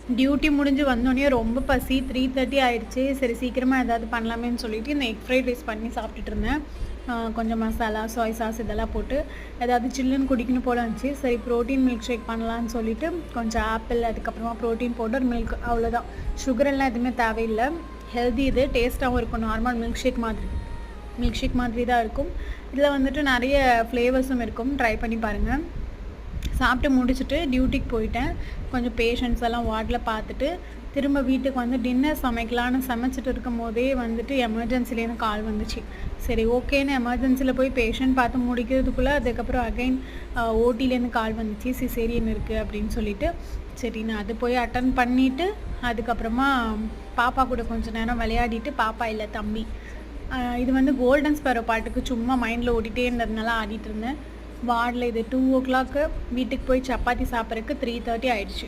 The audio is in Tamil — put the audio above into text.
டியூட்டி முடிஞ்சு வந்தோடனே ரொம்ப பசி 3:30 ஆயிடுச்சு. சரி சீக்கிரமாக ஏதாவது பண்ணலாமேன்னு சொல்லிட்டு இந்த எக் ஃப்ரைட் ரைஸ் பண்ணி சாப்பிட்டுட்டு இருந்தேன். கொஞ்சம் மசாலா, சோய் சாஸ் இதெல்லாம் போட்டு ஏதாவது சில்லுன்னு குடிக்கணும் போல இருந்துச்சு. சரி ப்ரோட்டீன் மில்க் ஷேக் பண்ணலான்னு சொல்லிட்டு கொஞ்சம் ஆப்பிள், அதுக்கப்புறமா ப்ரோட்டீன் பவுடர், மில்க், அவ்வளோதான். சுகர் எல்லாம் எதுவுமே தேவையில்லை. ஹெல்தி இது, டேஸ்ட்டாகவும் இருக்கும். நார்மல் மில்க் ஷேக் மாதிரி தான் இருக்கும். இதில் வந்துட்டு நிறைய ஃப்ளேவர்ஸும் இருக்கும். ட்ரை பண்ணி பாருங்கள். சாப்பிட்டு முடிச்சுட்டு டியூட்டிக்கு போயிட்டேன். கொஞ்சம் பேஷண்ட்ஸ் எல்லாம் வார்டில் பார்த்துட்டு திரும்ப வீட்டுக்கு வந்து டின்னர் சமைக்கலான்னு சமைச்சிட்டு இருக்கும் போதே வந்துட்டு எமர்ஜென்சிலேருந்து கால் வந்துச்சு. சரி ஓகேன்னு எமர்ஜென்சியில் போய் பேஷண்ட் பார்த்து முடிக்கிறதுக்குள்ளே அதுக்கப்புறம் அகைன் ஓடிலேருந்து கால் வந்துச்சு, சிசேரியன் இருக்குது அப்படின்னு சொல்லிட்டு. சரி நான் அது போய் அட்டன் பண்ணிவிட்டு அதுக்கப்புறமா பாப்பா கூட கொஞ்சம் நேரம் விளையாடிட்டு, பாப்பா இல்லை தம்பி, இது வந்து கோல்டன் ஸ்பேரோ பாட்டுக்கு சும்மா மைண்டில் ஓடிட்டே இருந்ததுனால ஆடிட்டு இருந்தேன். வார்டில் இது 2 o'clock, வீட்டுக்கு போய் சப்பாத்தி சாப்பிட்றதுக்கு 3:30 ஆயிடுச்சு.